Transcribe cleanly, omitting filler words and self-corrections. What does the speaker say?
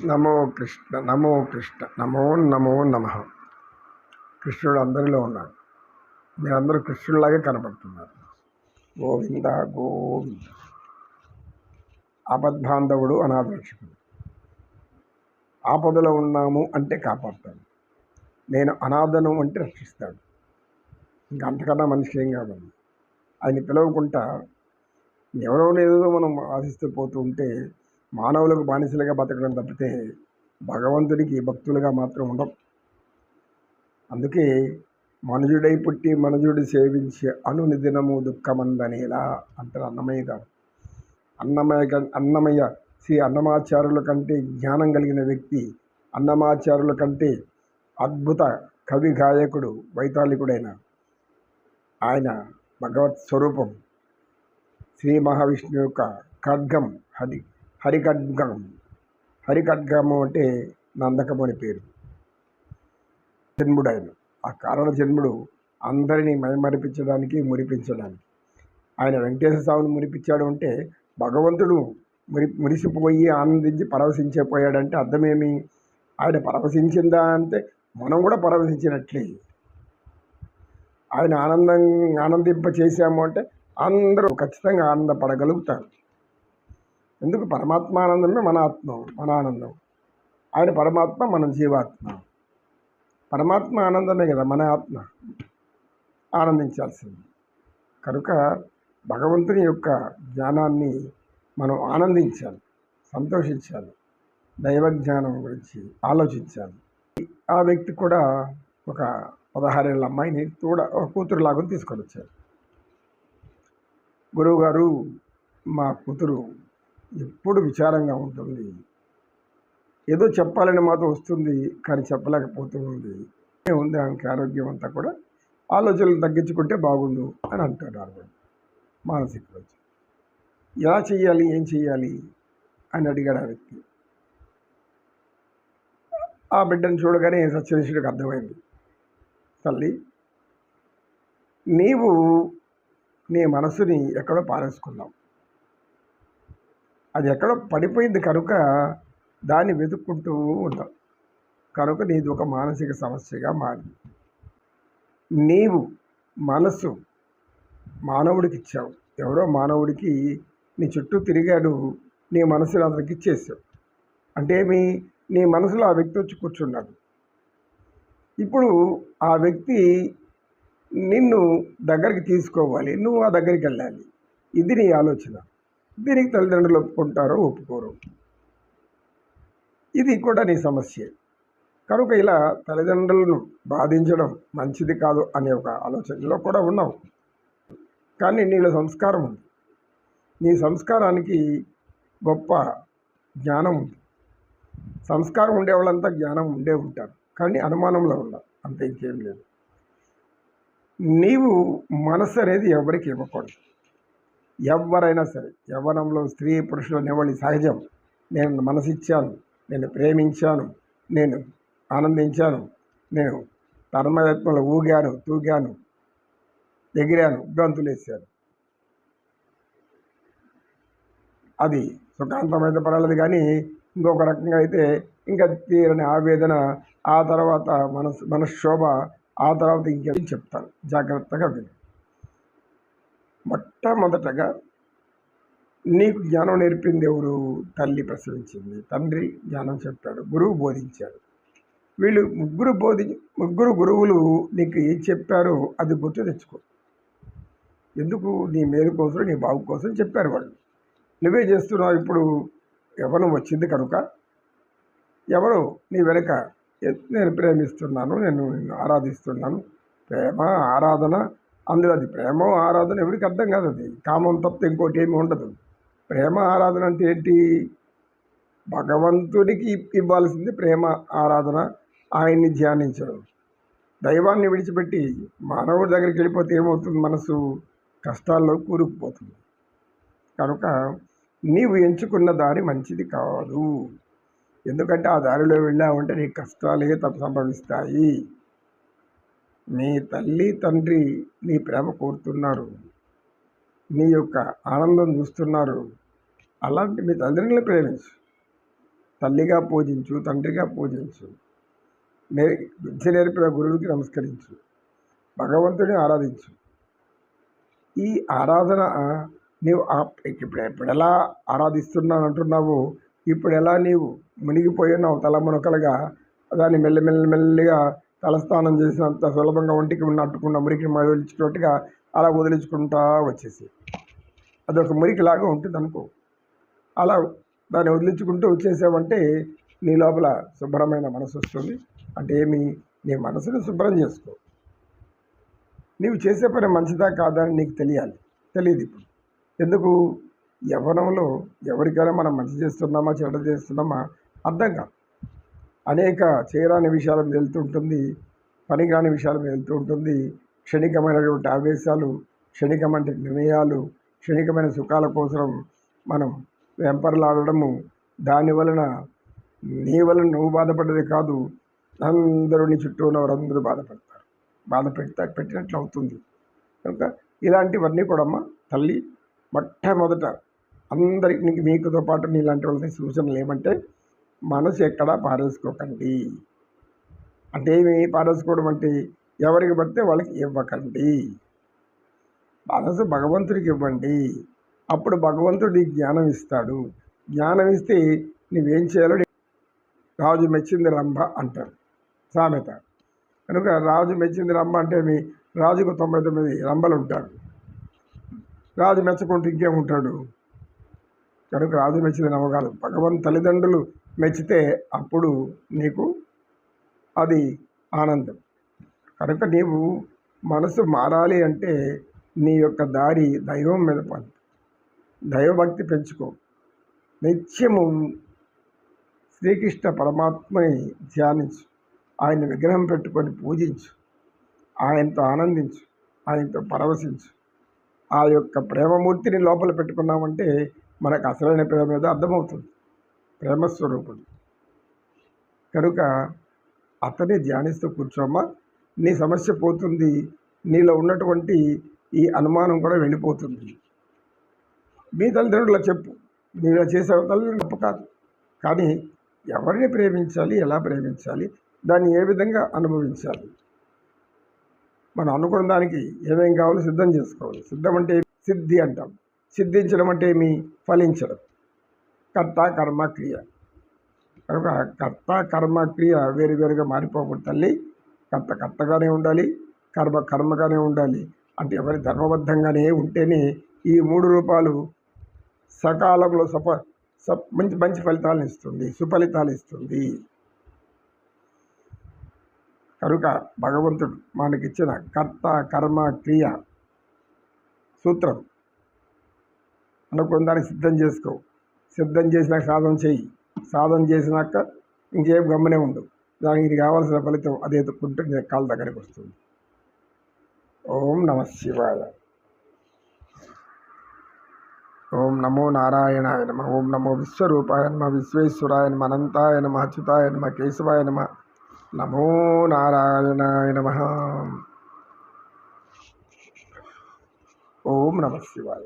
నమో కృష్ణ నమో కృష్ణ నమో నమో నమ. కృష్ణుడు అందరిలో ఉన్నాడు. మీరందరూ కృష్ణుడిలాగే కనపడుతున్నారు. గోవింద గోవింద. ఆపద్బాంధవుడు, అనాథరక్షకుడు. ఆపదలో ఉన్నాము అంటే కాపాడుతాడు. నేను అనాథను అంటే రక్షిస్తాడు. ఇంకా అంతకన్నా మనిషి ఏం కాదండి. ఆయన పిలవకుండా ఎవరో లేదో మనం ఆశిస్తూ పోతూ ఉంటే మానవులకు బానిసలుగా బతకడం తప్పితే భగవంతుడికి భక్తులుగా మాత్రం ఉండం. అందుకే మనుజుడై పుట్టి మనుజుడు సేవించి అనునిదినము దుఃఖమందనేలా అంటారు అన్నమయ్య గారు. అన్నమయ్య శ్రీ అన్నమాచార్యుల కంటే జ్ఞానం కలిగిన వ్యక్తి, అన్నమాచార్యుల కంటే అద్భుత కవి గాయకుడు, వైతాళికుడైన ఆయన భగవత్ స్వరూపం. శ్రీ మహావిష్ణు యొక్క ఖడ్గం, హరిఖడ్గము అంటే నందకము అని పేరు. జన్ముడు ఆయన. ఆ కారణ జన్ముడు అందరినీ మైమరిపించడానికి, మురిపించడానికి. ఆయన వెంకటేశ్వర స్వామిని మురిపించాడు అంటే భగవంతుడు మురిసిపోయి ఆనందించి పరవశించిపోయాడంటే అర్థమేమి? ఆయన పరవశించిందా అంటే మనం కూడా పరవశించినట్లే. ఆయన ఆనందింప చేశాము అంటే అందరూ ఖచ్చితంగా ఆనందపడగలుగుతారు. ఎందుకు? పరమాత్మ ఆనందమే మన ఆత్మ, మన ఆనందం. ఆయన పరమాత్మ, మనం జీవాత్మ. పరమాత్మ ఆనందమే కదా మన ఆత్మ ఆనందించాల్సింది. కనుక భగవంతుని యొక్క జ్ఞానాన్ని మనం ఆనందించాలి, సంతోషించాలి, దైవ జ్ఞానం గురించి ఆలోచించాలి. ఆ వ్యక్తి కూడా ఒక 16 ఏళ్ళ అమ్మాయిని కూతురు లాగా తీసుకొని వచ్చారు. గురువుగారు, మా కూతురు ఎప్పుడు విచారంగా ఉంటుంది, ఏదో చెప్పాలని మాత్రం వస్తుంది కానీ చెప్పలేకపోతూ ఉంది. ఆమెకి ఆరోగ్యం అంతా కూడా ఆలోచనలు తగ్గించుకుంటే బాగుండు అని అంటున్నారు. మానసిక రోజు ఎలా చెయ్యాలి, ఏం చెయ్యాలి అని అడిగాడు ఆ వ్యక్తి. ఆ బిడ్డను చూడగానే సత్యనిష్ఠుడికి అర్థమైంది. తల్లి, నీవు నీ మనసుని ఎక్కడో పారేసుకున్నావు. అది ఎక్కడో పడిపోయింది కనుక దాన్ని వెతుక్కుంటూ ఉన్నావు. కనుక నీది ఒక మానసిక సమస్యగా మారింది. నీవు మనసు మానవుడికి ఇచ్చావు. ఎవరో మానవుడికి నీ చుట్టూ తిరిగాడు, నీ మనసుని అతనికి ఇచ్చేసావు. అంటే నీ మనసులో ఆ వ్యక్తి వచ్చి కూర్చున్నాడు. ఇప్పుడు ఆ వ్యక్తి నిన్ను దగ్గరికి తీసుకోవాలి, నువ్వు ఆ దగ్గరికి వెళ్ళాలి. ఇది నీ ఆలోచన. దీనికి తల్లిదండ్రులు ఒప్పుకుంటారో ఒప్పుకోరు, ఇది కూడా నీ సమస్య. కనుక ఇలా తల్లిదండ్రులను బాధించడం మంచిది కాదు అనే ఒక ఆలోచనలో కూడా ఉన్నావు. కానీ నీలో సంస్కారం ఉంది. నీ సంస్కారానికి గొప్ప జ్ఞానం ఉంది. సంస్కారం ఉండేవాళ్ళంతా జ్ఞానం ఉండే ఉంటారు, కానీ అనుమానంలో ఉన్నారు, అంతే, ఇంకేం లేదు. నీవు మనసు అనేది ఎవరికి ఇవ్వకూడదు. ఎవరైనా సరే, యవ్వనంలో స్త్రీ పురుషులు అనేవాళ్ళు సహజం. నేను మనసు ఇచ్చాను, నేను ప్రేమించాను, నేను ఆనందించాను, నేను పరమాత్మలో ఊగాను, తూగాను, ఎగిరాను, గంతులేసాను. అది సుఖాంతమైతే పర్వాలేదు, కానీ ఇంకొక రకంగా అయితే ఇంకా తీరని ఆవేదన, ఆ తర్వాత మనశ్శోభ, ఆ తర్వాత ఇంకేం చెప్తాను, జాగ్రత్తగా విను. మొట్టమొదటగా నీకు జ్ఞానం నేర్పింది ఎవరు? తల్లి ప్రసవించింది, తండ్రి జ్ఞానం చెప్పాడు, గురువు బోధించాడు. వీళ్ళు ముగ్గురు గురువులు నీకు ఏం చెప్పారో అది గుర్తు తెచ్చుకో. ఎందుకు? నీ మేలు కోసం, నీ బాగు కోసం చెప్పారు వాళ్ళు. నువ్వే చేస్తున్నావు. ఇప్పుడు యవ్వనం వచ్చింది కనుక ఎవరు నీ వెనక, నేను ప్రేమిస్తున్నాను, నేను ఆరాధిస్తున్నాను, ప్రేమ ఆరాధన, అందులో అది ప్రేమ ఆరాధన ఎవరికి అర్థం కాదు. అది కామం తప్ప ఇంకోటి ఏమి ఉండదు. ప్రేమ ఆరాధన అంటే ఏంటి? భగవంతుడికి ఇవ్వాల్సింది ప్రేమ ఆరాధన, ఆయన్ని ధ్యానించడం. దైవాన్ని విడిచిపెట్టి మానవుడి దగ్గరికి వెళ్ళిపోతే ఏమవుతుంది? మనసు కష్టాల్లో కూరుకుపోతుంది. కనుక నీవు ఎంచుకున్న దారి మంచిది కాదు. ఎందుకంటే ఆ దారిలో వెళ్ళావంటే నీ కష్టాలే సంభవిస్తాయి. నీ తల్లి తండ్రి నీ ప్రేమ కోరుతున్నారు, నీ యొక్క ఆనందం చూస్తున్నారు. అలాంటి మీ తల్లిదండ్రులను ప్రేమించు. తల్లిగా పూజించు, తండ్రిగా పూజించు, విద్య నేర్పిన గురువుకి నమస్కరించు, భగవంతుడిని ఆరాధించు. ఈ ఆరాధన నీవు ఇప్పుడు ఎప్పుడెలా ఆరాధిస్తున్నాను అంటున్నావో ఇప్పుడు ఎలా నీవు మునిగిపోయినావు తలమునకలుగా, దాన్ని మెల్లిగా తలస్నానం చేసినంత సులభంగా ఒంటికి ఉన్నట్టుకున్న మురికిని వదిలించుకున్నట్టుగా అలా వదిలించుకుంటా వచ్చేసి అదొక మురికిలాగా ఉంటుంది అనుకో. అలా దాన్ని వదిలించుకుంటూ వచ్చేసావంటే నీ లోపల శుభ్రమైన మనసు వస్తుంది. అంటే నీ మనసును శుభ్రం చేసుకో. నీవు చేసే పని మంచిదా కాదా అని నీకు తెలియదు ఇప్పుడు. ఎందుకు? యవ్వనంలో ఎవరికైనా మనం మంచి చేస్తున్నామా చెడ్డ చేస్తున్నామా అర్థం కాదు. అనేక చేయరాని విషయాల మీద వెళ్తూ ఉంటుంది, పనికిరాని విషయాల మీద వెళ్తూ ఉంటుంది. క్షణికమైనటువంటి ఆవేశాలు, క్షణికమైన నిర్ణయాలు, క్షణికమైన సుఖాల కోసం మనం వెంపర్లాడము. దానివలన నీ వలన నువ్వు బాధపడేది కాదు, అందరూ నీ చుట్టూ ఉన్నవారందరూ పెట్టినట్లు అవుతుంది. కనుక ఇలాంటివన్నీ కూడా అమ్మ తల్లి మొట్టమొదట అందరికి మీకుతో పాటు నీలాంటి వాళ్ళకి సూచనలు ఏమంటే, మనసు ఎక్కడా పారేసుకోకండి. అంటే ఏమి పారేసుకోవడం అంటే ఎవరికి పడితే వాళ్ళకి ఇవ్వకండి. మనసు భగవంతుడికి ఇవ్వండి. అప్పుడు భగవంతుడు నీకు జ్ఞానం ఇస్తాడు. జ్ఞానం ఇస్తే నువ్వేం చేయాలో రాజు మెచ్చింది రంభ అంటారు సామెత. కనుక రాజు మెచ్చింది రంభ అంటే రాజుకు 99 రంభలు ఉంటారు. రాజు మెచ్చకుంటూ ఇంకేముంటాడు? కనుక రాజు మెచ్చింది రంభ కాదు, తల్లిదండ్రులు మెచ్చితే అప్పుడు నీకు అది ఆనందం. కనుక నీవు మనసు మారాలి అంటే నీ యొక్క దారి దైవం మీద పంపు, దైవభక్తి పెంచుకో. నిత్యము శ్రీకృష్ణ పరమాత్మని ధ్యానించు, ఆయన విగ్రహం పెట్టుకొని పూజించు, ఆయనతో ఆనందించు, ఆయనతో పరవశించు. ఆ యొక్క ప్రేమమూర్తిని లోపల పెట్టుకున్నామంటే మనకు అసలైన ప్రేమ మీద అర్థమవుతుంది, ప్రేమస్వరూపుడు. కనుక అతన్ని ధ్యానిస్తూ కూర్చోమ్మా, నీ సమస్య పోతుంది. నీలో ఉన్నటువంటి ఈ అనుమానం కూడా వెళ్ళిపోతుంది. మీ తల్లిదండ్రులకు చెప్పు, నీలో చేసే తల్లిదండ్రులు తప్పు కాదు, కానీ ఎవరిని ప్రేమించాలి, ఎలా ప్రేమించాలి, దాన్ని ఏ విధంగా అనుభవించాలి, మనం అనుకున్న దానికి ఏమేం కావాలో సిద్ధం చేసుకోవాలి. సిద్ధం అంటే సిద్ధి అంటాం. సిద్ధించడం అంటే ఫలించడం, కర్త కర్మ క్రియ. కనుక కర్త కర్మ క్రియ వేరువేరుగా మారిపోకూడదు తల్లి. కర్తగానే ఉండాలి, కర్మగానే ఉండాలి. అంటే ఎవరి ధర్మబద్ధంగానే ఉంటేనే ఈ 3 రూపాలు సకాలంలో మంచి ఫలితాలను ఇస్తుంది, సుఫలితాలు ఇస్తుంది. కనుక భగవంతుడు మనకిచ్చిన కర్త కర్మ క్రియ సూత్రం అనుకున్న దానికి సిద్ధం చేసుకో. సిద్ధం చేసినాక సాధన చెయ్యి. సాధన చేసినాక ఇంకేం గమ్మనే ఉండు. దానికి కావాల్సిన ఫలితం అది ఎత్తుకుంటే నీ కాళ్ళ దగ్గరికి వస్తుంది. ఓం నమ శివాయ. ఓం నమో నారాయణాయ నమ. ఓం నమో విశ్వరూపాయ నమ, విశ్వేశ్వరాయ నమ, అనంతాయ నమ, అచ్యుతాయ నమ, కేశవాయ నమ. నమో నారాయణాయ నమ. ఓం నమ శివాయ.